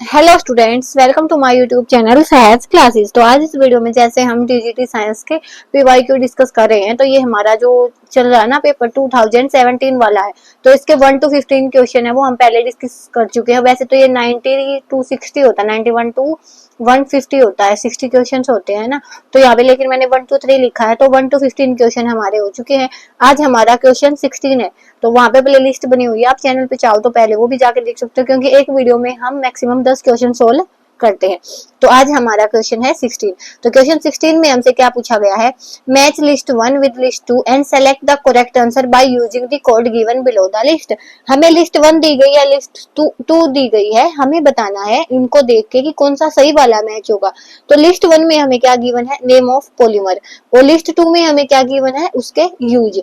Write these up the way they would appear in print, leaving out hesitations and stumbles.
Hello students, welcome to my YouTube channel Sahaj classes. तो आज इस वीडियो में जैसे हम टीजीटी साइंस के पीवाईक्यू डिस्कस कर रहे हैं, तो ये हमारा जो चल रहा है ना पेपर 2017 वाला है। तो इसके 1 to 15 क्वेश्चन है वो हम पहले डिस्कस कर चुके हैं। वैसे तो ये 90 to 60 होता है, 91 to 150 होता है, 60 क्वेश्चन होते हैं ना। तो यहाँ पे लेकिन मैंने 1 to 3 लिखा है, तो 1 to 15 क्वेश्चन हमारे हो चुके हैं। आज हमारा क्वेश्चन 16 है, तो वहां पे प्ले लिस्ट बनी हुई है, आप चैनल पे चाहो तो पहले वो भी जाके देख सकते हो, क्योंकि एक वीडियो में हम मैक्सिमम 10 क्वेश्चन सोल्व करते हैं। तो आज हमारा क्वेश्चन है 16। तो क्वेश्चन 16 में हमसे क्या पूछा गया है, match list 1 with list 2 and select the correct answer by using the code given below the list. हमें लिस्ट 1 दी गई है, लिस्ट 2 दी गई है, हमें बताना है इनको देख के कि कौन सा सही वाला मैच होगा। तो लिस्ट 1 में हमें क्या गिवन है, नेम ऑफ पॉलीमर, और लिस्ट 2 में हमें क्या गिवन है, उसके यूज।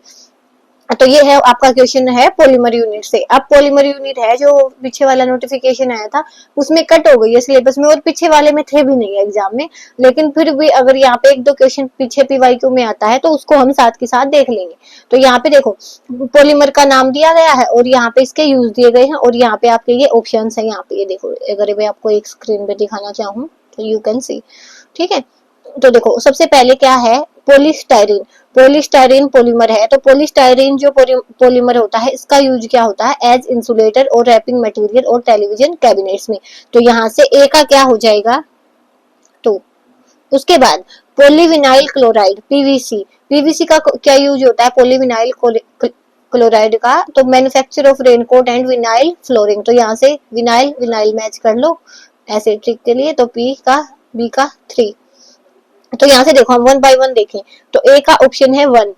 तो ये है आपका क्वेश्चन है पॉलीमर यूनिट से। अब पॉलीमर यूनिट है जो पीछे वाला नोटिफिकेशन आया था उसमें कट हो गई है सिलेबस में, और पीछे वाले में थे भी नहीं एग्जाम में, लेकिन फिर भी अगर यहाँ पे 1-2 क्वेश्चन पीछे पीवाईक्यू में आता है तो उसको हम साथ के साथ देख लेंगे। तो यहाँ पे देखो पॉलीमर का नाम दिया गया है और यहाँ पे इसके यूज दिए गए हैं, और यहाँ पे आपके ये ऑप्शन है। यहाँ पे ये देखो, अगर मैं आपको एक स्क्रीन पे दिखाना चाहूँ तो यू कैन सी, ठीक है। तो देखो सबसे पहले क्या है, पॉलीस्टाइरीन। पॉलीस्टाइरीन पॉलीमर है, तो पॉलीस्टाइरीन जो पॉलीमर होता है इसका यूज क्या होता है, एज इंसुलेटर और रैपिंग मटेरियल और टेलीविजन कैबिनेट्स में। तो यहाँ से ए का क्या हो जाएगा, 2। उसके बाद पॉलीविनाइल क्लोराइड, पीवीसी। पीवीसी का क्या यूज होता है, पॉलीविनाइल क्लोराइड का, तो manufacture of raincoat and vinyl flooring. तो यहाँ से विनाइल विनाइल मैच कर लो ऐसे ट्रिक के लिए। तो बी का 3। तो यहाँ से देखो हम 1 बाय 1 देखें, तो ए का ऑप्शन है 1,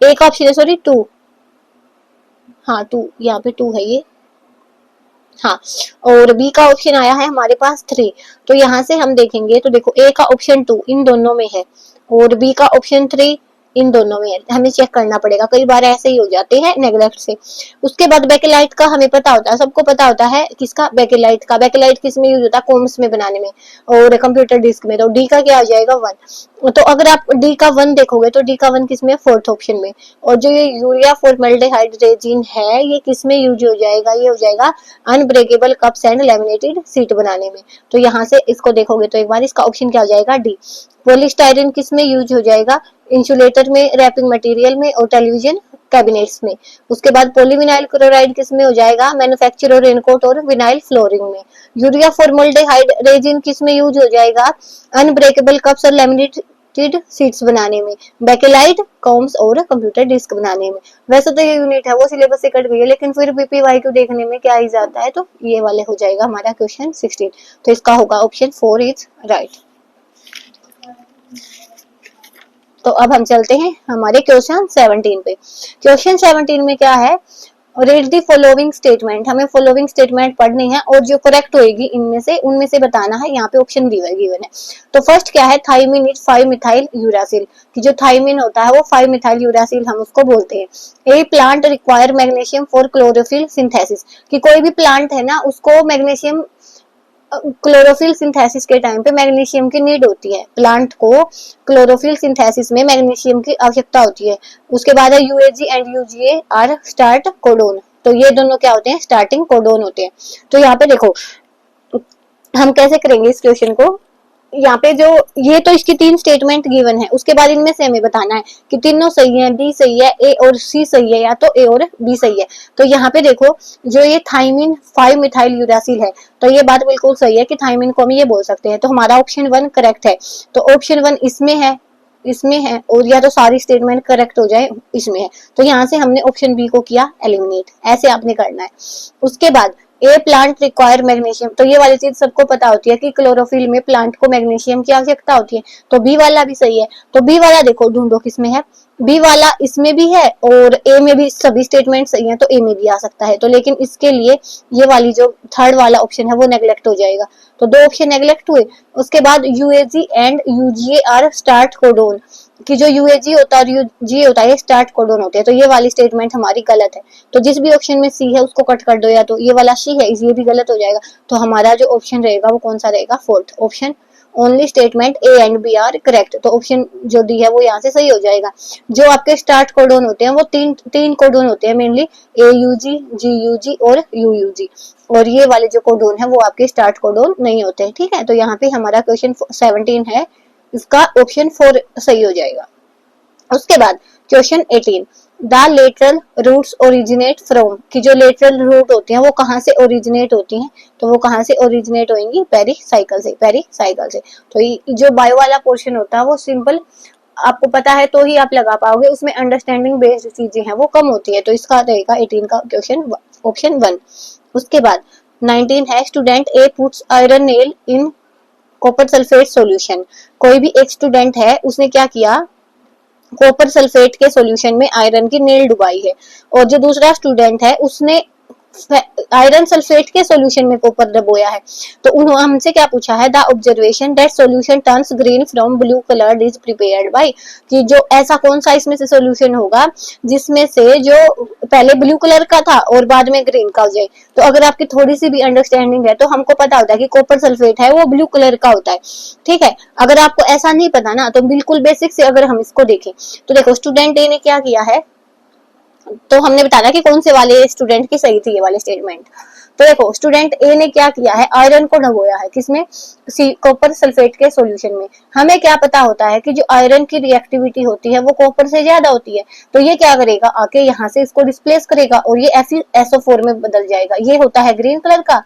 ए का ऑप्शन है सॉरी 2, हाँ 2, यहाँ पे 2 है ये, हाँ। और बी का ऑप्शन आया है हमारे पास 3। तो यहाँ से हम देखेंगे तो देखो ए का ऑप्शन 2 इन दोनों में है और बी का ऑप्शन 3 इन दोनों में है। हमें चेक करना पड़ेगा, कई बार ऐसे ही हो जाते हैं नेग्लेक्ट से। उसके बाद बैकेलाइट का हमें पता होता है, सबको पता होता है किसका, बैकेलाइट का। बैकेलाइट किस में यूज होता है, कॉम्स में बनाने में और कंप्यूटर डिस्क में। तो डी का क्या आ जाएगा 1। तो अगर आप डी का 1 देखोगे तो डी का 1 किस में, 4th ऑप्शन में। और जो ये यूरिया फॉर्मेल्डिहाइड रेजिन है ये किस में यूज हो जाएगा, ये हो जाएगा unbreakable cups and laminated seat बनाने में। तो यहाँ से इसको देखोगे तो एक बार इसका ऑप्शन क्या हो जाएगा, डी। पॉलीस्टाइरीन किस में यूज हो जाएगा, इंसुलेटर में, रैपिंग मटेरियल में और टेलीविजन कैबिनेट्स में। उसके बाद पॉलीविनाइल क्लोराइड किस में हो जाएगा, मैन्युफैक्चर और रेनकोट और विनाइल फ्लोरिंग में। यूरिया फॉर्मल्डिहाइड रेजिन किस में यूज हो जाएगा, अनब्रेकेबल कप्स और लैमिनेटेड सीट्स बनाने में। बैकेलाइट कॉम्स और कंप्यूटर डिस्क बनाने में। वैसे तो ये यूनिट है वो सिलेबस से कट गई है, लेकिन फिर भी पीवाईक्यू देखने में क्या ही जाता है, तो ये वाले हो जाएगा हमारा क्वेश्चन 16। तो इसका होगा ऑप्शन 4 इज राइट। तो अब हम चलते हैं हमारे क्वेश्चन 17 पे। क्वेश्चन 17 में क्या है, रीड द फॉलोइंग स्टेटमेंट। हमें फॉलोइंग स्टेटमेंट पढ़नी है और जो करेक्ट होएगी उनमें से बताना है। यहाँ पे ऑप्शन गिवन है। तो फर्स्ट क्या है, थाइमिन इज 5 मिथाइल यूरासिल, कि जो थाइमिन होता है वो 5 मिथाइल यूरासिल हम उसको बोलते हैं। A plant require magnesium for chlorophyll synthesis, कि कोई भी प्लांट है ना उसको मैग्नीशियम क्लोरोफिल सिंथेसिस के टाइम पे मैग्नीशियम की नीड होती है। प्लांट को क्लोरोफिल सिंथेसिस में मैग्नीशियम की आवश्यकता होती है। उसके बाद है UAG and UGA are start codon, तो ये दोनों क्या होते हैं, स्टार्टिंग कोडोन होते हैं। तो यहाँ पे देखो हम कैसे करेंगे इस क्वेश्चन को, यहाँ पे जो ये तो इसकी 3 स्टेटमेंट गिवन है, उसके बाद इनमें से हमें बताना है कि तीनों सही है, डी सही है, ए और सी सही है, या तो ए और बी सही है। तो यहाँ पे देखो जो ये थाइमिन 5 मिथाइल यूरासिल है, तो ये बात बिल्कुल सही है कि थाइमिन को हम ये बोल सकते हैं। तो हमारा ऑप्शन 1 करेक्ट है। तो ऑप्शन 1 इसमें है और या तो सारी स्टेटमेंट करेक्ट हो जाए इसमें है। तो यहाँ से हमने ऑप्शन बी को किया एलिमिनेट, ऐसे आपने करना है। उसके बाद ए प्लांट रिक्वायर मैग्नीशियम, तो ये वाली चीज सबको पता होती है कि क्लोरोफिल में प्लांट को मैग्नीशियम की आवश्यकता होती है। तो बी वाला भी सही है। तो बी वाला देखो ढूंढो किसमें है, बी वाला इसमें भी है और ए में भी सभी स्टेटमेंट सही है, तो ए में भी आ सकता है। तो लेकिन इसके लिए ये वाली जो थर्ड वाला ऑप्शन है वो नेग्लेक्ट हो जाएगा। तो 2 ऑप्शन नेग्लेक्ट हुए। उसके बाद UAG and UGA are start codon, कि जो यूएजी होता है और यूजी होता है ये स्टार्ट कोडोन होते हैं। तो ये वाली स्टेटमेंट हमारी गलत है। तो जिस भी ऑप्शन में सी है उसको कट कर दो, या तो ये वाला सी है ये भी गलत हो जाएगा। तो हमारा जो ऑप्शन रहेगा वो कौन सा रहेगा, 4th option only statement A and B are correct. तो ऑप्शन जो डी है वो यहाँ से सही हो जाएगा। जो आपके स्टार्ट कोडोन होते हैं वो तीन कोडोन होते हैं mainly, A U G, G U G और यू यू जी, और ये वाले जो कोडोन है वो आपके स्टार्ट कोडोन नहीं होते। ठीक है, तो यहाँ पे हमारा क्वेश्चन 17 है, इसका ऑप्शन 4 सही हो जाएगा। उसके बाद question 18, the lateral roots originate from, कि जो लेटरल रूट होती हैं वो कहाँ से ओरिजिनेट होती हैं, तो वो कहाँ से ओरिजिनेट होंगी, पेरिसाइकल से, पेरिसाइकल से। तो जो बायो वाला पोर्शन होता है वो सिंपल आपको पता है तो ही आप लगा पाओगे, उसमें अंडरस्टैंडिंग बेस्ड चीजें हैं वो कम होती है, तो इसका रहेगा 18 का क्वेश्चन ऑप्शन 1। उसके बाद 19 है, student A puts iron nail in copper sulphate solution. कोई भी एक स्टूडेंट है, उसने क्या किया, कॉपर सल्फेट के सॉल्यूशन में आयरन की नेल डुबाई है, और जो दूसरा स्टूडेंट है उसने आयरन सल्फेट के सॉल्यूशन में कॉपर डबोया है। तो उन्होंने हमसे क्या पूछा है, the observation that solution turns green from blue coloured is prepared by, कि जो ऐसा कौन सा इसमें से सॉल्यूशन होगा जिसमें से जो पहले ब्लू कलर का था और बाद में ग्रीन का हो जाए। तो अगर आपकी थोड़ी सी भी अंडरस्टैंडिंग है तो हमको पता होता है कि कॉपर सल्फेट है वो ब्लू कलर का होता है। ठीक है, अगर आपको ऐसा नहीं पता ना तो बिल्कुल बेसिक से अगर हम इसको देखें तो देखो, स्टूडेंट ए ने क्या किया है, तो हमने बताया कि कौन से वाले स्टूडेंट की सही थी ये वाले स्टेटमेंट। तो देखो, स्टूडेंट ए ने क्या किया है, आयरन को डुबोया है किसमें, कॉपर सल्फेट के सॉल्यूशन में। हमें क्या पता होता है कि जो आयरन की रिएक्टिविटी होती है वो कॉपर से ज्यादा होती है, तो ये क्या करेगा, आके यहाँ से इसको डिस्प्लेस करेगा और ये FeSO4 में बदल जाएगा। ये होता है ग्रीन कलर का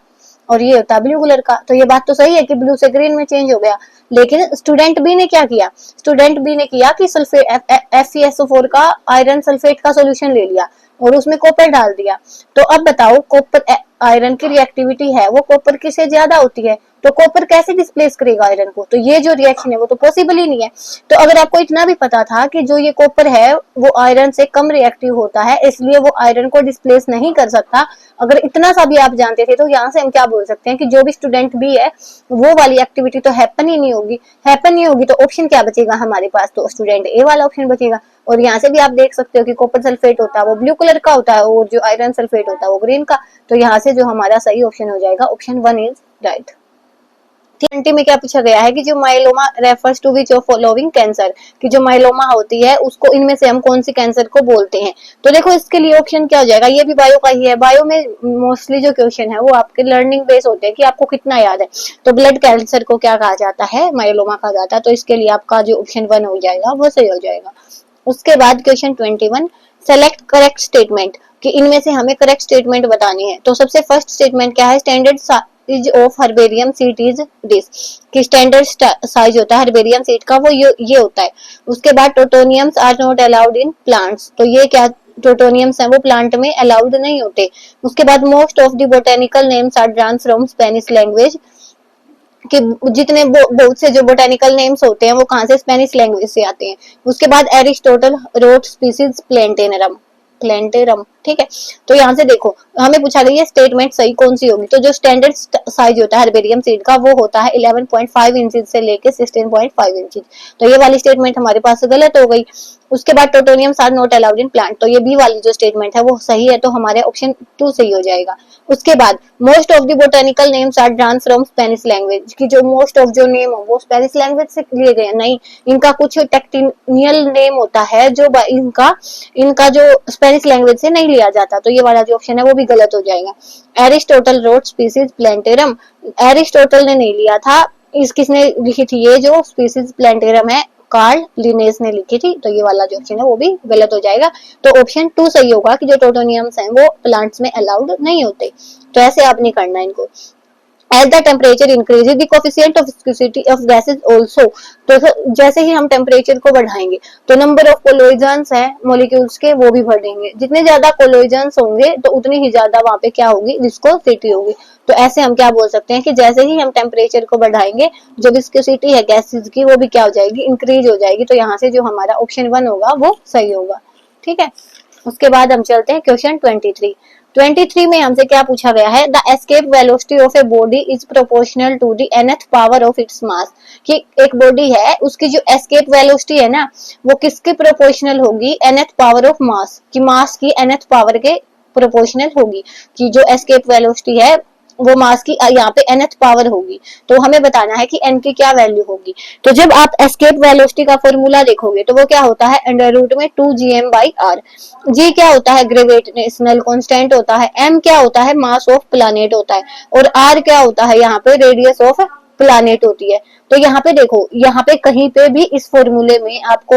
और ये होता है ब्लू कलर का। तो ये बात तो सही है कि ब्लू से ग्रीन में चेंज हो गया, लेकिन स्टूडेंट बी ने क्या किया, स्टूडेंट बी ने किया कि सल्फेट FeSO4 का आयरन सल्फेट का सॉल्यूशन ले लिया और उसमें कॉपर डाल दिया। तो अब बताओ, कॉपर आयरन की रिएक्टिविटी है वो कॉपर की से ज्यादा होती है, तो कॉपर कैसे डिस्प्लेस करेगा आयरन को, तो ये जो रिएक्शन है वो तो पॉसिबल ही नहीं है। तो अगर आपको इतना भी पता था कि जो ये कॉपर है वो आयरन से कम रिएक्टिव होता है, इसलिए वो आयरन को डिस्प्लेस नहीं कर सकता, अगर इतना सा भी आप जानते थे, तो यहाँ से हम क्या बोल सकते हैं कि जो भी स्टूडेंट बी है वो वाली एक्टिविटी तो हैपन ही नहीं होगी। हैपन नहीं होगी तो ऑप्शन क्या बचेगा हमारे पास, तो स्टूडेंट ए वाला ऑप्शन बचेगा। और यहाँ से भी आप देख सकते हो कि कॉपर सल्फेट होता है वो ब्लू कलर का होता है और जो आयरन सल्फेट होता है वो ग्रीन का। तो यहाँ से जो हमारा सही ऑप्शन हो जाएगा ऑप्शन 1 इज राइट। 20 में क्या पूछा गया है कि जो myeloma refers to which of following cancer, कि जो माइलोमा होती है उसको इनमें से हम कौन सी कैंसर को बोलते हैं। तो देखो, इसके लिए ऑप्शन क्या हो जाएगा, ये भी बायो का ही है। बायो में मोस्टली जो क्वेश्चन है वो आपके लर्निंग बेस होते हैं कि आपको कितना याद है। तो ब्लड कैंसर को क्या कहा जाता है, माइलोमा कहा जाता है। तो इसके लिए आपका जो ऑप्शन 1 हो जाएगा वो सही हो जाएगा। उसके बाद क्वेश्चन 21, सेलेक्ट करेक्ट स्टेटमेंट, कि इनमें से हमें करेक्ट स्टेटमेंट बतानी है। तो सबसे फर्स्ट स्टेटमेंट क्या है, standard size of herbarium seat is this, कि स्टैंडर्ड साइज होता है हर्बेरियम सीट का वो ये होता है। उसके बाद tautonyms are not allowed in plants, तो ये क्या टोटोनियम्स हैं वो प्लांट में अलाउड नहीं होते। उसके बाद most of the botanical names are drawn from Spanish language, कि जितने बहुत से जो बोटेनिकल नेम्स होते हैं वो कहाँ से, स्पेनिश लैंग्वेज से आते हैं। उसके बाद एरिस्टोटल रोट स्पीसीज प्लेंटेनरम, प्लेंटेरम। ठीक है, तो यहाँ से देखो हमें पूछा गया स्टेटमेंट सही कौन सी होगी। तो जो स्टैंडर्ड साइज होता है हर्बेरियम सीड का वो होता है 11.5 इंचेस से लेके 16.5 इंचेस। तो ये वाली स्टेटमेंट हमारे पास गलत हो गई। उसके बाद tautonyms are not allowed in plant, तो ये बी वाली जो स्टेटमेंट है वो सही है, तो हमारे ऑप्शन 2 सही हो जाएगा। उसके बाद most of the botanical names are drawn from Spanish language, की जो मोस्ट ऑफ जो नेम हो वो स्पेनिश लैंग्वेज से लिए गए नहीं, इनका कुछ टेक्निकल नेम होता है जो इनका जो स्पेनिश लैंग्वेज से नहीं लिया जाता। तो ये वाला जो ऑप्शन है वो भी गलत हो जाएगा। एरिस्टोटल रोट स्पीसीज प्लेंटेरम, एरिस्टोटल ने नहीं लिया था, इस किसने लिखी थी, ये जो स्पीसीज प्लेंटेरम है कार्ल लिनेस ने लिखी थी। तो ये वाला जो ऑप्शन है वो भी गलत हो जाएगा। तो ऑप्शन 2 सही होगा कि जो टोटोनियम्स हैं वो प्लांट्स में अलाउड नहीं होते। तो ऐसे आप नहीं करना इनको। As the temperature increases, the coefficient of viscosity of gases also, तो जैसे ही हम टेम्परेचर को बढ़ाएंगे तो नंबर ऑफ कोलोइजन्स है मॉलिक्यूल्स के वो भी बढ़ेंगे। जितने ज्यादा कोलोइजन्स होंगे तो उतनी ही ज्यादा वहां पे क्या होगी, विस्कोसिटी होगी। तो ऐसे हम क्या बोल सकते हैं कि जैसे ही हम टेम्परेचर को बढ़ाएंगे जो विस्कोसिटी है गैसेस की वो भी क्या हो जाएगी, इंक्रीज हो जाएगी। तो यहाँ से जो हमारा ऑप्शन 1 होगा वो सही होगा। ठीक है, उसके बाद हम चलते हैं क्वेश्चन 23 में हमसे क्या पूछा गया है, the escape velocity of a body is proportional to the nth power of its mass, कि एक बॉडी है उसकी जो एस्केप वेलोसिटी है ना वो किसके प्रोपोर्शनल होगी, nth पावर ऑफ मास, कि मास की nth पावर के प्रोपोर्शनल होगी। कि जो एस्केप वेलोसिटी है वो मास की यहाँ पे nth पावर होगी। तो हमें बताना है कि n की क्या वैल्यू होगी। तो जब आप एस्केप वेलोसिटी का फॉर्मूला देखोगे तो वो क्या होता है, अंडर रूट में 2gm/r। g क्या होता है, ग्रेविटेशनल कांस्टेंट होता है। m क्या होता है, मास ऑफ प्लानेट होता है। और r क्या होता है, यहाँ पे रेडियस ऑफ प्लानेट होती है। तो यहाँ पे देखो, यहाँ पे कहीं पे भी इस फॉर्मूले में आपको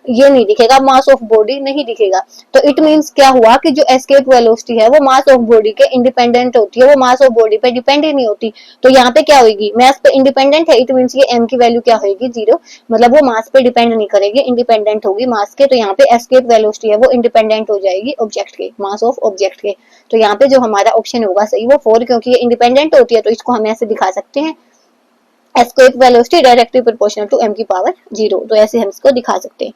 ये नहीं दिखेगा, मास ऑफ बॉडी नहीं दिखेगा। तो इट मींस क्या हुआ कि जो एस्केप वेलोसिटी है वो मास ऑफ बॉडी के इंडिपेंडेंट होती है, वो मास ऑफ बॉडी पे डिपेंड ही नहीं होती। तो यहाँ पे क्या होगी, मास पे इंडिपेंडेंट है, इट मींस ये m की वैल्यू क्या होगी, 0। मतलब वो मास पे डिपेंड नहीं करेगी, इंडिपेंडेंट होगी मास के। तो यहाँ पे एस्केप वेलोसिटी है वो इंडिपेंडेंट हो जाएगी ऑब्जेक्ट के, मास ऑफ ऑब्जेक्ट के। तो यहाँ पे जो हमारा ऑप्शन होगा सही वो 4, क्योंकि ये इंडिपेंडेंट होती है तो इसको हम ऐसे दिखा सकते हैं, escape velocity directly proportional to m की पावर 0। तो ऐसे हम इसको दिखा सकते हैं।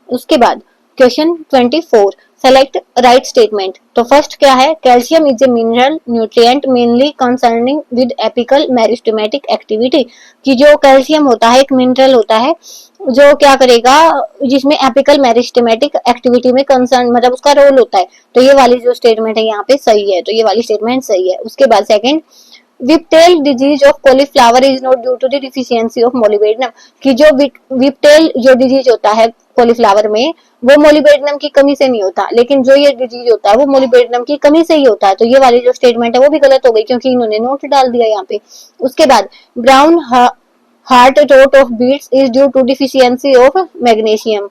उसके बाद क्वेश्चन 24, सेलेक्ट राइट स्टेटमेंट। तो फर्स्ट क्या है, calcium is a mineral nutrient mainly concerning with apical meristematic activity. कि जो कैल्शियम होता है एक मिनरल होता है जो क्या करेगा, जिसमें एपिकल मेरिस्टेमेटिक एक्टिविटी में कंसर्न, मतलब उसका रोल होता है। तो ये वाली जो स्टेटमेंट है यहाँ पे सही है, तो ये वाली स्टेटमेंट सही है। उसके बाद second, whiptail disease of cauliflower is not due to the deficiency of molybdenum. कि जो विपटेल जो डिजीज होता है कॉलीफ्लावर में वो मोलिबेडिनम की कमी से नहीं होता, लेकिन जो ये डिजीज होता है वो मोलिबेडिनम की कमी से ही होता है। तो ये वाली जो स्टेटमेंट है वो भी गलत हो गई, क्योंकि इन्होंने नोट डाल दिया यहाँ पे। उसके बाद brown heart rot of beets is due to deficiency of magnesium.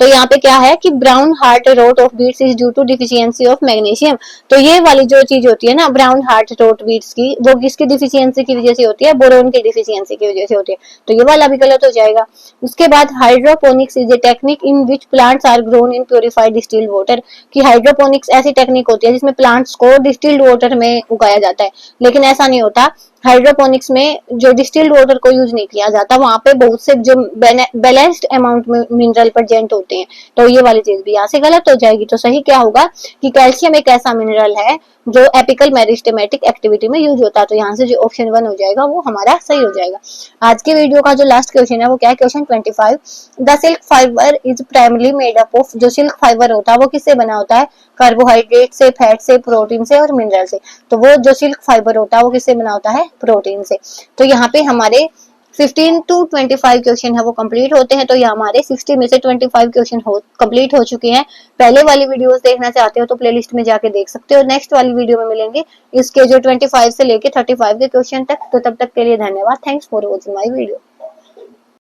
तो यहाँ पे क्या है कि brown heart rot of beets is due to deficiency of magnesium. तो ये वाली जो चीज होती है ना, ब्राउन हार्ट रोट बीट्स की, वो किसकी डिफिशियंसी की वजह से होती है, बोरोन की डिफिशियंसी की वजह से होती है। तो ये वाला भी गलत हो जाएगा। उसके बाद hydroponics is a technique in which plants are grown in purified distilled water. कि हाइड्रोपोनिक्स ऐसी टेक्निक होती है जिसमें प्लांट्स को डिस्टिल्ड वाटर में उगाया जाता है, लेकिन ऐसा नहीं होता। हाइड्रोपोनिक्स में जो डिस्टिल्ड वाटर को यूज नहीं किया जाता, वहां पे बहुत से जो बैलेंस्ड अमाउंट में मिनरल प्रेजेंट होते हैं। तो ये वाली चीज भी यहाँ से गलत हो जाएगी। तो सही क्या होगा कि कैल्शियम एक ऐसा मिनरल है जो एपिकल मेरिस्टेमेटिक एक्टिविटी में यूज होता है। तो यहाँ से जो ऑप्शन 1 हो जाएगा वो हमारा सही हो जाएगा। आज के वीडियो का जो लास्ट क्वेश्चन है वो क्या है, question 25, the silk fibre is primarily made up of. जो सिल्क फाइबर होता है वो किससे बना होता है, कार्बोहाइड्रेट से, फैट से, प्रोटीन से और मिनरल से। तो वो जो सिल्क फाइबर होता है वो किससे बना होता है, प्रोटीन से। तो यहाँ पे हमारे 15 to 25 क्वेश्चन है वो कंप्लीट होते हैं। तो ये हमारे 60 में से 25 क्वेश्चन कंप्लीट हो चुके हैं। पहले वाली वीडियोस देखना चाहते हो तो प्लेलिस्ट में जाके देख सकते हो। नेक्स्ट वाली वीडियो में मिलेंगे इसके जो 25 से लेके 35 के क्वेश्चन तक। तो तब तक के लिए धन्यवाद। Thanks for watching my video.